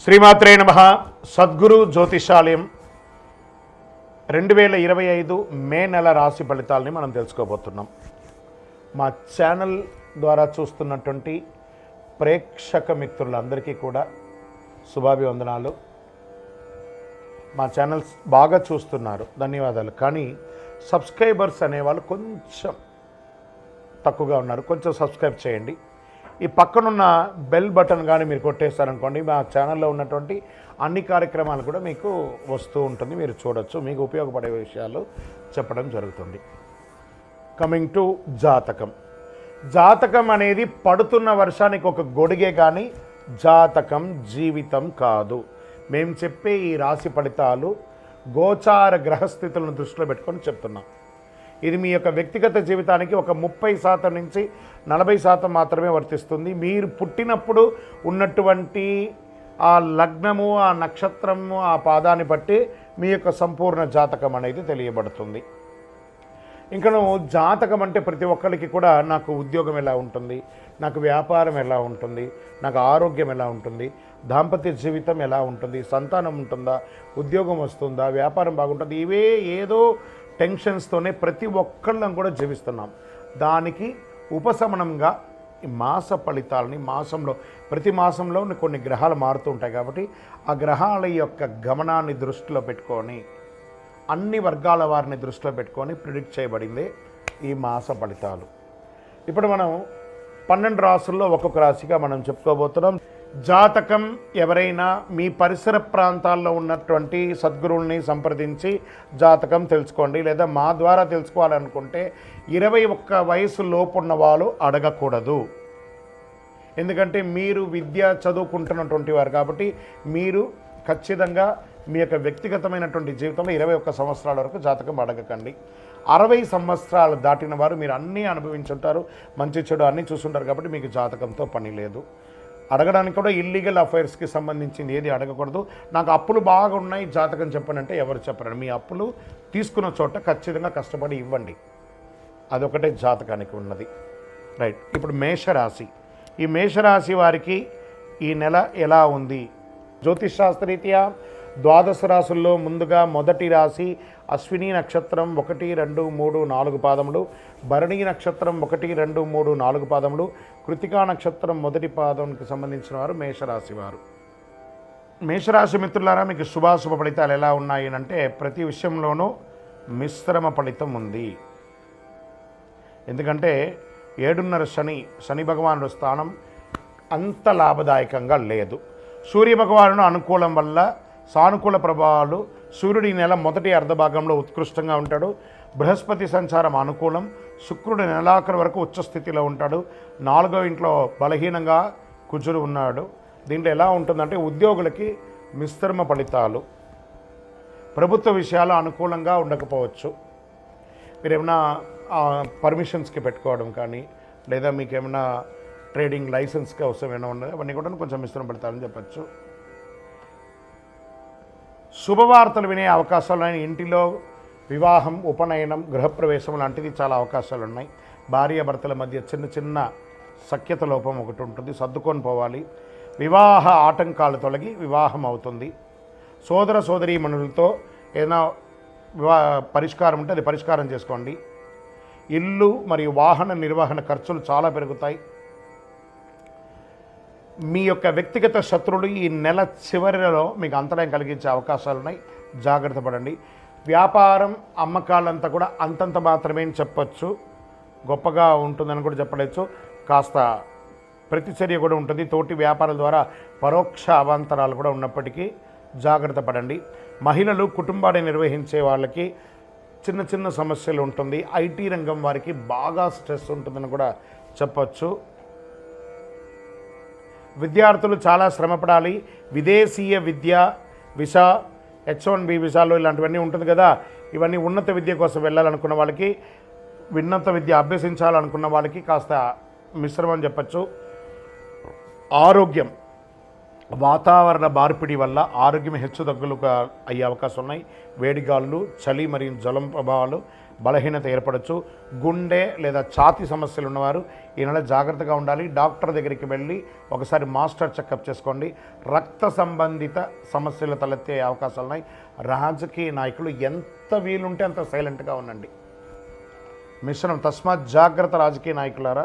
శ్రీమాత్రే నమః. సద్గురు జ్యోతిషాలయం 2025 మే నెల రాశి ఫలితాలని మనం తెలుసుకోబోతున్నాం. మా ఛానల్ ద్వారా చూస్తున్నటువంటి ప్రేక్షక మిత్రులందరికీ కూడా శుభాభివందనాలు. మా ఛానల్స్ బాగా చూస్తున్నారు, ధన్యవాదాలు. కానీ సబ్స్క్రైబర్స్ అనేవాళ్ళు కొంచెం తక్కువగా ఉన్నారు, కొంచెం సబ్స్క్రైబ్ చేయండి. ఈ పక్కనున్న బెల్ బటన్ కానీ మీరు కొట్టేస్తారనుకోండి, మా ఛానల్లో ఉన్నటువంటి అన్ని కార్యక్రమాలు కూడా మీకు వస్తూ ఉంటుంది, మీరు చూడొచ్చు. మీకు ఉపయోగపడే విషయాలు చెప్పడం జరుగుతుంది. కమింగ్ టు జాతకం. జాతకం అనేది పడుతున్న వర్షానికి ఒక గొడుగే కానీ జాతకం జీవితం కాదు. మేము చెప్పే ఈ రాశి ఫలితాలు గోచార గ్రహస్థితులను దృష్టిలో పెట్టుకొని చెప్తున్నాం. ఇది మీ యొక్క వ్యక్తిగత జీవితానికి ఒక 30% నుంచి 40% మాత్రమే వర్తిస్తుంది. మీరు పుట్టినప్పుడు ఉన్నటువంటి ఆ లగ్నము, ఆ నక్షత్రము, ఆ పాదాన్ని బట్టి మీ యొక్క సంపూర్ణ జాతకం అనేది తెలియబడుతుంది. ఇంకా జాతకం అంటే ప్రతి ఒక్కరికి కూడా నాకు ఉద్యోగం ఎలా ఉంటుంది, నాకు వ్యాపారం ఎలా ఉంటుంది, నాకు ఆరోగ్యం ఎలా ఉంటుంది, దాంపత్య జీవితం ఎలా ఉంటుంది, సంతానం ఉంటుందా, ఉద్యోగం వస్తుందా, వ్యాపారం బాగుంటుంది, ఇవే ఏదో టెన్షన్స్తోనే ప్రతి ఒక్కళ్ళం కూడా జీవిస్తున్నాం. దానికి ఉపశమనంగా ఈ మాస ఫలితాలని ప్రతి మాసంలో కొన్ని గ్రహాలు మారుతూ ఉంటాయి కాబట్టి ఆ గ్రహాల యొక్క గమనాన్ని దృష్టిలో పెట్టుకొని అన్ని వర్గాల వారిని దృష్టిలో పెట్టుకొని ప్రిడిక్ట్ చేయబడిందే ఈ మాస ఫలితాలు. ఇప్పుడు మనం 12 రాసుల్లో ఒక్కొక్క రాశిగా మనం చెప్పుకోబోతున్నాం. జాతకం ఎవరైనా మీ పరిసర ప్రాంతాల్లో ఉన్నటువంటి సద్గురువుల్ని సంప్రదించి జాతకం తెలుసుకోండి. లేదా మా ద్వారా తెలుసుకోవాలనుకుంటే 21 వయసు లోపు ఉన్న వాళ్ళు అడగకూడదు. ఎందుకంటే మీరు విద్య చదువుకుంటున్నటువంటి వారు కాబట్టి మీరు ఖచ్చితంగా మీ యొక్క వ్యక్తిగతమైనటువంటి జీవితంలో 21 సంవత్సరాల వరకు జాతకం అడగకండి. 60 సంవత్సరాలు దాటిన వారు మీరు అన్నీ అనుభవించుంటారు, మంచి చెడు అన్నీ చూసుంటారు కాబట్టి మీకు జాతకంతో పని లేదు. అడగడానికి కూడా ఇల్లీగల్ అఫైర్స్కి సంబంధించింది ఏది అడగకూడదు. నాకు అప్పులు బాగా ఉన్నాయి, జాతకం చెప్పనంటే ఎవరు చెప్పరు. మీ అప్పులు తీసుకున్న చోట ఖచ్చితంగా కష్టపడి ఇవ్వండి, అదొకటే జాతకానికి ఉన్నది. రైట్. ఇప్పుడు మేషరాశి. ఈ మేషరాశి వారికి ఈ నెల ఎలా ఉంది? జ్యోతిష్ శాస్త్రరీత్యా 12 రాశుల్లో ముందుగా మొదటి రాశి అశ్విని నక్షత్రం 1, 2, 3, 4 పాదములు, భరణి నక్షత్రం 1, 2, 3, 4 పాదములు, కృతికా నక్షత్రం మొదటి పాదంకి సంబంధించిన వారు మేషరాశి వారు. మేషరాశి మిత్రులారా, మీకు శుభాశుభ ఫలితాలు ఎలా ఉన్నాయి అంటే ప్రతి విషయంలోనూ మిశ్రమ ఫలితం ఉంది. ఎందుకంటే 7.5 శని భగవానుడు స్థానం అంత లాభదాయకంగా లేదు. సూర్యభగవానుడు అనుకూలం వల్ల సానుకూల ప్రభావాలు. సూర్యుడి నెల మొదటి అర్ధభాగంలో ఉత్కృష్టంగా ఉంటాడు. బృహస్పతి సంచారం అనుకూలం. శుక్రుడు నెలాఖరు వరకు ఉచ్చస్థితిలో ఉంటాడు. 4వ ఇంట్లో బలహీనంగా కుజుడు ఉన్నాడు. దీంట్లో ఎలా ఉంటుందంటే ఉద్యోగులకి మిశ్రమ ఫలితాలు. ప్రభుత్వ విషయాలు అనుకూలంగా ఉండకపోవచ్చు. మీరు ఏమైనా పర్మిషన్స్కి పెట్టుకోవడం కానీ లేదా మీకు ఏమైనా ట్రేడింగ్ లైసెన్స్ కోసం ఏమైనా ఉన్నది, అవన్నీ కూడా కొంచెం మిశ్రమ ఫలితాలని చెప్పచ్చు. శుభవార్తలు వినే అవకాశాలు ఉన్నాయి. ఇంటిలో వివాహం, ఉపనయనం, గృహప్రవేశం లాంటిది చాలా అవకాశాలు ఉన్నాయి. భార్యాభర్తల మధ్య చిన్న సఖ్యత లోపం ఒకటి ఉంటుంది, సర్దుకొని పోవాలి. వివాహ ఆటంకాలు తొలగి వివాహం అవుతుంది. సోదర సోదరీమణులతో ఏదైనా పరిష్కారం ఉంటే అది పరిష్కారం చేసుకోండి. ఇల్లు మరియు వాహన నిర్వహణ ఖర్చులు చాలా పెరుగుతాయి. మీ యొక్క వ్యక్తిగత శత్రువులు ఈ నెల చివరిలో మీకు అంతరాయం కలిగించే అవకాశాలు ఉన్నాయి, జాగ్రత్త పడండి. వ్యాపారం, అమ్మకాలంతా కూడా అంతంత మాత్రమే చెప్పచ్చు, గొప్పగా ఉంటుందని కూడా చెప్పలేచ్చు. కాస్త ప్రతిచర్య కూడా ఉంటుంది. తోటి వ్యాపారాల ద్వారా పరోక్ష అవాంతరాలు కూడా ఉన్నప్పటికీ జాగ్రత్త పడండి. మహిళలు కుటుంబాన్ని నిర్వహించే వాళ్ళకి చిన్న సమస్యలు ఉంటుంది. ఐటీ రంగం వారికి బాగా స్ట్రెస్ ఉంటుందని కూడా చెప్పచ్చు. విద్యార్థులు చాలా శ్రమపడాలి. విదేశీయ విద్య, వీసా, H1B వీసాలు ఇలాంటివన్నీ ఉంటుంది కదా, ఇవన్నీ ఉన్నత విద్య కోసం వెళ్ళాలనుకున్న వాళ్ళకి, ఉన్నత విద్య అభ్యసించాలనుకున్న వాళ్ళకి కాస్త మిశ్రమం చెప్పచ్చు. ఆరోగ్యం, వాతావరణ మార్పిడి వల్ల ఆరోగ్యం హెచ్చుతగ్గులుగా అయ్యే అవకాశం ఉన్నాయి. వేడిగాళ్ళు, చలి మరియు జ్వరం ప్రభావాలు బలహీనత ఏర్పడచ్చు. గుండె లేదా ఛాతీ సమస్యలు ఉన్నవారు ఈ నెల జాగ్రత్తగా ఉండాలి. డాక్టర్ దగ్గరికి వెళ్ళి ఒకసారి మాస్టర్ చెకప్ చేసుకోండి. రక్త సంబంధిత సమస్యలు తలెత్తే అవకాశాలు ఉన్నాయి. రాజకీయ నాయకులు ఎంత వీలుంటే అంత సైలెంట్గా ఉండండి. మిశ్రమం, తస్మాత్ జాగ్రత్త రాజకీయ నాయకులారా.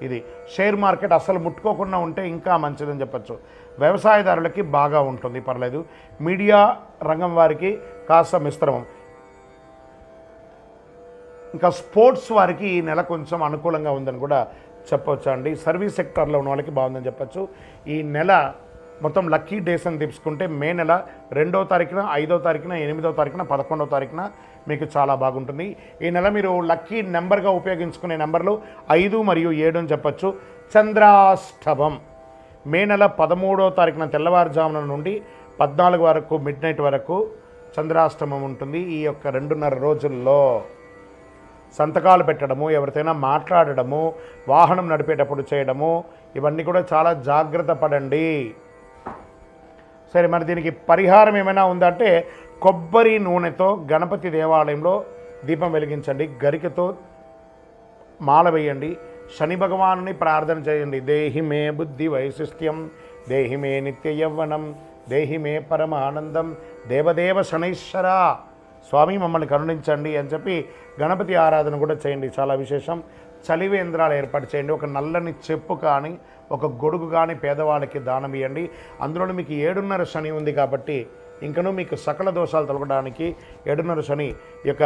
ఇది షేర్ మార్కెట్ అసలు ముట్టుకోకుండా ఉంటే ఇంకా మంచిదని చెప్పచ్చు. వ్యవసాయదారులకి బాగా ఉంటుంది, పర్లేదు. మీడియా రంగం వారికి కాస్త మిశ్రమం. ఇంకా స్పోర్ట్స్ వారికి ఈ నెల కొంచెం అనుకూలంగా ఉందని కూడా చెప్పవచ్చు అండి. సర్వీస్ సెక్టార్లో ఉన్న వాళ్ళకి బాగుందని చెప్పచ్చు. ఈ నెల మొత్తం లక్కీ డేస్ అని తీసుకుంటే మే నెల 2వ తారీఖున, 5వ తారీఖున, 8వ తారీఖున, 11వ తారీఖున మీకు చాలా బాగుంటుంది. ఈ నెల మీరు లక్కీ నెంబర్గా ఉపయోగించుకునే నెంబర్లు 5 మరియు 7 అని చెప్పచ్చు. చంద్రాష్టమం మే నెల 13వ తారీఖున తెల్లవారుజామున నుండి 14 వరకు మిడ్ నైట్ వరకు చంద్రాష్టమం ఉంటుంది. ఈ యొక్క 2.5 రోజుల్లో సంతకాలు పెట్టడము, ఎవరితోనైనా మాట్లాడడము, వాహనం నడిపేటప్పుడు చేయడము, ఇవన్నీ కూడా చాలా జాగ్రత్త పడండి. సరే, మరి దీనికి పరిహారం ఏమైనా ఉందంటే కొబ్బరి నూనెతో గణపతి దేవాలయంలో దీపం వెలిగించండి. గరికతో మాల వేయండి. శని భగవానుని ప్రార్థన చేయండి. దేహి మే బుద్ధి వైశిష్ట్యం, దేహి మే నిత్య యవ్వనం, దేహి మే పరమానందం, దేవదేవ శనైశ్వర స్వామి మమ్మల్ని కరుణించండి అని చెప్పి గణపతి ఆరాధన కూడా చేయండి. చాలా విశేషం. చలివేంద్రాలు ఏర్పాటు చేయండి. ఒక నల్లని చెప్పు కానీ, ఒక గొడుగు కానీ పేదవాళ్ళకి దానం ఇవ్వండి. అందులో మీకు 7.5 శని ఉంది కాబట్టి ఇంకనూ మీకు సకల దోషాలు తొలగడానికి 7.5 శని యొక్క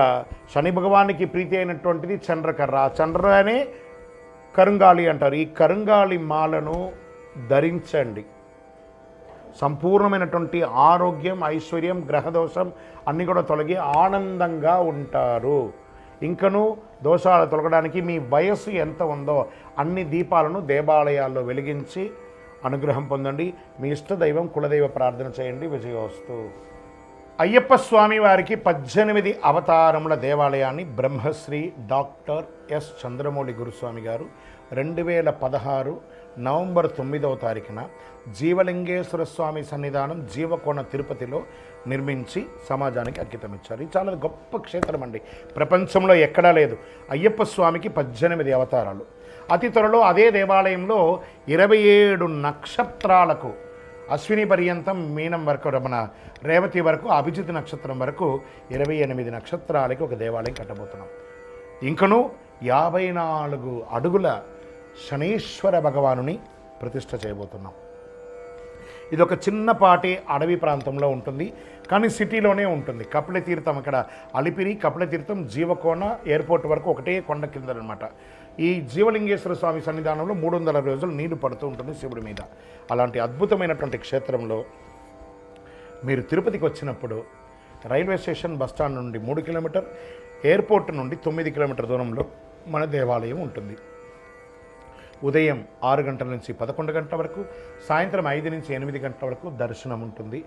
శని భగవానికి ప్రీతి అయినటువంటిది చంద్రకర్ర. చంద్రనే కరుంగాళి అంటారు. ఈ కరుంగాళి మాలను ధరించండి. సంపూర్ణమైనటువంటి ఆరోగ్యం, ఐశ్వర్యం, గ్రహదోషం అన్నీ కూడా తొలగి ఆనందంగా ఉంటారు. ఇంకనూ దోషాలు తొలగడానికి మీ వయస్సు ఎంత ఉందో అన్ని దీపాలను దేవాలయాల్లో వెలిగించి అనుగ్రహం పొందండి. మీ ఇష్టదైవం కులదైవ ప్రార్థన చేయండి. విజయోస్తు. అయ్యప్ప స్వామి వారికి 18 అవతారముల దేవాలయాన్ని బ్రహ్మశ్రీ డాక్టర్ ఎస్ చంద్రమౌళి గురుస్వామి గారు 2016 నవంబర్ 9వ తారీఖున జీవలింగేశ్వర స్వామి సన్నిధానం జీవకోణ తిరుపతిలో నిర్మించి సమాజానికి అంకితం ఇచ్చారు. ఇది చాలా గొప్ప క్షేత్రం అండి. ప్రపంచంలో ఎక్కడా లేదు. అయ్యప్ప స్వామికి 18 అవతారాలు. అతి త్వరలో అదే దేవాలయంలో 27 నక్షత్రాలకు, అశ్విని పర్యంతం మీనం వరకు, మన రేవతి వరకు, అభిజిత్ నక్షత్రం వరకు 28 నక్షత్రాలకి ఒక దేవాలయం కట్టబోతున్నాం. ఇంకనూ 54 అడుగుల శనీశ్వర భగవానుని ప్రతిష్ఠ చేయబోతున్నాం. ఇది ఒక చిన్నపాటి అడవి ప్రాంతంలో ఉంటుంది, కానీ సిటీలోనే ఉంటుంది. కపిలతీర్థం, ఇక్కడ అలిపిరి కపిలతీర్థం జీవకోణ ఎయిర్పోర్ట్ వరకు ఒకటే కొండ కిందనమాట. ఈ జీవలింగేశ్వర స్వామి సన్నిధానంలో 300 రోజులు నీళ్లు పడుతూ ఉంటుంది శివుడి మీద. అలాంటి అద్భుతమైనటువంటి క్షేత్రంలో మీరు తిరుపతికి వచ్చినప్పుడు రైల్వే స్టేషన్ బస్టాండ్ నుండి 3 కిలోమీటర్, ఎయిర్పోర్ట్ నుండి 9 కిలోమీటర్ దూరంలో మన దేవాలయం ఉంటుంది. ఉదయం 6 గంటల నుంచి 11 గంటల వరకు, సాయంత్రం 5 నుంచి 8 గంటల వరకు దర్శనం ఉంటుంది.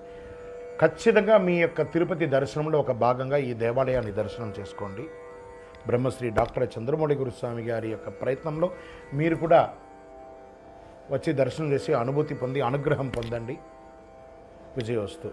ఖచ్చితంగా మీ యొక్క తిరుపతి దర్శనంలో ఒక భాగంగా ఈ దేవాలయాన్ని దర్శనం చేసుకోండి. బ్రహ్మశ్రీ డాక్టర్ చంద్రమౌళి గురుస్వామి గారి యొక్క ప్రయత్నంలో మీరు కూడా వచ్చి దర్శనం చేసి అనుభూతి పొంది అనుగ్రహం పొందండి. విజయోస్తు.